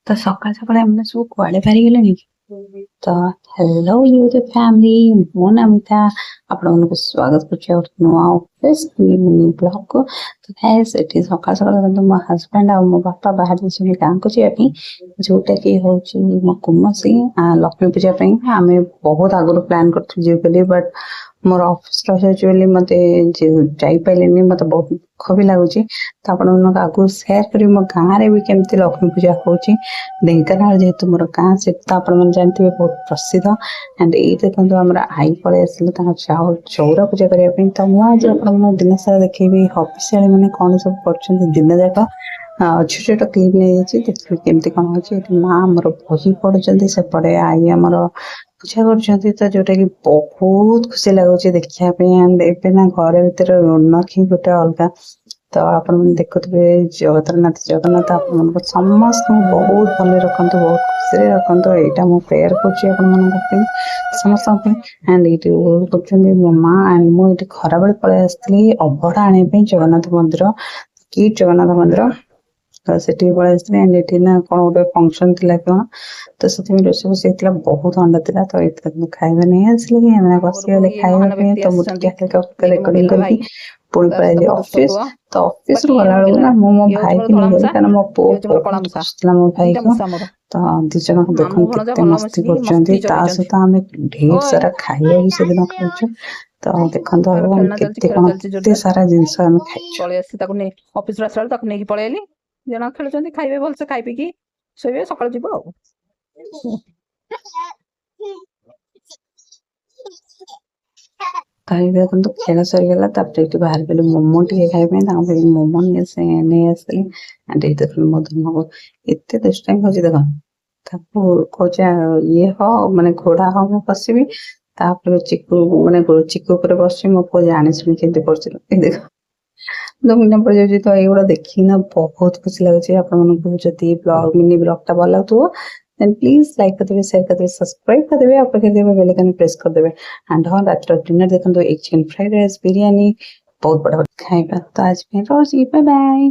ତ ସକାଳୁ ସକାଳୁ ଆମେ ସବୁ କୁଆଡେ ବାହାରିଗଲେଣି କି? ତ ହ୍ୟାଲୋ ୟୁଟ୍ୟୁବ ଫ୍ୟାମିଲି, ମୁଁ ନମିତା ଆପଣମାନଙ୍କୁ ସ୍ୱାଗତ କରୁଛି ଆଉ ନୂଆ ମିନି ବ୍ଲଗକୁ। ତ ଗାଇସ୍, ଏଠି ସକାଳୁ ସକାଳୁ କିନ୍ତୁ ମୋ ହଜବେଣ୍ଡ ଆଉ ମୋ ବାପା ବାହାରି ଯାଇଛନ୍ତି ଗାଁକୁ ଯିବା ପାଇଁ, ଯୋଉଟା କି ହଉଛି ମୋ କୁମସି ଲକ୍ଷ୍ମୀ ପୂଜା ପାଇଁ। ଆମେ ବହୁତ ଆଗରୁ ପ୍ଲାନ୍ କରିଥିଲୁ ଯିବୁ ବୋଲି, ବଟ୍ ମୋର ଅଫିସ ରହିଯାଉଛି ବୋଲି ମତେ ଯାଇପାରିଲିନି। ମତେ ବହୁତ ଦୁଃଖ ବି ଲାଗୁଛି। ତ ଆପଣମାନଙ୍କୁ ଆଗକୁ ସେୟାର କରିବି ମୋ ଗାଁରେ ବି କେମିତି ଲକ୍ଷ୍ମୀ ପୂଜା ହଉଛି। ଢେଙ୍କାନାଳ ଯେହେତୁ ମୋର ଗାଁ, ସେଠି ତ ଆପଣମାନେ ଜାଣିଥିବେ ବହୁତ ପ୍ରସିଦ୍ଧ। ଆଣ୍ଡ ଏଇ ଦେଖନ୍ତୁ ଆମର ଆଈ ପଳେଇ ଆସିଲେ ତାଙ୍କ ଚଉରା ପୂଜା କରିବା ପାଇଁ। ତ ମୁଁ ଆଜି ଆପଣଙ୍କୁ ଦିନ ସାରା ଦେଖେଇବି ହବିଷ୍ୟାଳୀ ମାନେ କଣ ସବୁ କରୁଛନ୍ତି ଦିନ ଯାକ। ଛୋଟ ଛୋଟ କ୍ଲିପ୍ ନେଇଯାଇଛି, ଦେଖିବି କେମିତି କଣ ହଉଛି। ଏଠି ମା ଆମର ବହି ପଢୁଛନ୍ତି, ସେପଟେ ଆଈ ଆମର ପୂଜା କରୁଛନ୍ତି। ତ ଯୋଉଟା କି ବହୁତ ଖୁସି ଲାଗୁଛି ଦେଖିବା ପାଇଁ। ଆଣ୍ଡ ଏବେ ନା ଘର ଭିତରେ ରୌନକ ହିଁ ଗୋଟେ ଅଲଗା। ତ ଆପଣମାନେ ଦେଖୁଥିବେ ଜଗତରନାଥ ଜଗନ୍ନାଥ ଆପଣମାନଙ୍କୁ ସମସ୍ତଙ୍କୁ ବହୁତ ଭଲରେ ରଖନ୍ତୁ, ବହୁତ ଖୁସିରେ ରଖନ୍ତୁ। ଏଇଟା ମୁଁ ପ୍ରେୟାର କରୁଛି ଆପଣମାନଙ୍କ ପାଇଁ, ସମସ୍ତଙ୍କ ପାଇଁ। ଆଣ୍ଡ ଏଇଠି କରୁଛନ୍ତି ମୋ ମା। ଆଣ୍ଡ ମୁଁ ଏଇଠି ଖରାବେଳେ ପଳେଇ ଆସିଥିଲି ଅବଢା ଆଣିବା ପାଇଁ ଜଗନ୍ନାଥ ମନ୍ଦିର, କି ଜଗନ୍ନାଥ ମନ୍ଦିର। ତ ସେଠିକି ପଳେଇ ଆସିଥିଲି। ଆଣ୍ଡ ଏଠି ନା କଣ ଗୋଟେ ଫଙ୍କସନ ଥିଲା କଣ, ତ ସେଥିପାଇଁ ରୋଷେଇ ଫୋଷେଇ ହେଇଥିଲା, ବହୁତ ଥଣ୍ଡା ଥିଲା। ତ ଏଠି ମୁଁ ଖାଇବା ନେଇ ଆସିଲି, ଆମେ ବସିଗଲେ ଖାଇବା ପାଇଁ। ତ ମୁଁ ଟିକେ ହାଲକା ରେକର୍ଡିଂ କରିକି ପୁଣି ପଳେଇଲି ଅଫିସ। ତ ଅଫିସ ରୁ ଗଲାବେଳକୁ ନା ମୁଁ ମୋ ଭାଇକି ନେଇଗଲି, କାରଣ ମୋ ପୁଅ ବହୁତ ଖୁସିଥିଲା ମୋ ଭାଇକୁ। ତ ଦି ଜଣଙ୍କୁ ଦେଖନ୍ତୁ କେତେ ମସ୍ତି କରୁଛନ୍ତି। ତା ସହିତ ଆମେ ଢେର ସାରା ଖାଇବା ବି ସେଦିନ ଖାଇଛୁ। ତ ଦେଖନ୍ତୁ ଆମେ କେତେ ସାରା ଜିନିଷ ଆମେ ଖାଇଛୁ। ପଳେଇ ଆସିଛି, ତାକୁ ନେଇ ଅଫିସରୁ ଆସିଲା ବେଳେ ତାକୁ ନେଇକି ପଳେଇଲି। ଜଣ ଖେଳୁଛନ୍ତି, ଖାଇବେ ଭଲସେ, ଖାଇ ପିଇକି ଶୋଇବେ, ସକାଳୁ ଯିବ ଆଉ। ଖାଇ ଦେଖନ୍ତୁ ଖେଳ ସରିଗଲା। ତାପରେ ଏଠି ବାହାରି ଗଲି ମୋମୋ ଟିକେ ଖାଇବା ପାଇଁ, ତାଙ୍କ ପାଇଁ ମୋମୋ ନେଇ ଆସିଲି। ଆଣ୍ଡ ଏଇ ଦେଖନ୍ତୁ ମୋ ଧନକୁ ଏତେ ଦୁଷ୍ଟାମି ହଉଛି। ଦେଖ, ତାକୁ କହୁଛି ଇଏ ହ ମାନେ ଘୋଡା ହ ମୁଁ ବସିବି, ତାପରେ ଚିକୁ ଉପରେ ବସିଛି। ମୋ ପୁଅ ଜାଣି ଶୁଣି କେମିତି ପଡୁଛି ଦେଖ, ଦୁନିଆ ପଡିଯାଉଛି। ତ ଏଇଗୁଡା ଦେଖିକିନା ବହୁତ ଖୁସି ଲାଗୁଛି। ଆପଣମାନଙ୍କୁ ଯଦି ମିନି ବ୍ଲଗ ଟା ଭଲ ଲାଗୁଥିବ, then please ଲାଇକ୍ କରିଦେବେ, ସେୟାର କରିଦେବେ, ସବସ୍କ୍ରାଇବ କରିଦେବେ, ଆଉ ପାଖରେ ଥିବା ବେଲ୍ ଆଇକନ୍ ପ୍ରେସ୍ କରିଦେବେ। ଆଣ୍ଡ ହଁ, ରାତିର ଡିନର ଦେଖନ୍ତୁ, ଏଇ ଚିକେନ ଫ୍ରାଇଡ ରାଇସ୍, ବିରିୟାନୀ, ବହୁତ ବଢିଆ ଖାଇବା। ତ ଆଜି ପାଇଁ ରହୁଛି, ବାଏ ବାଏ।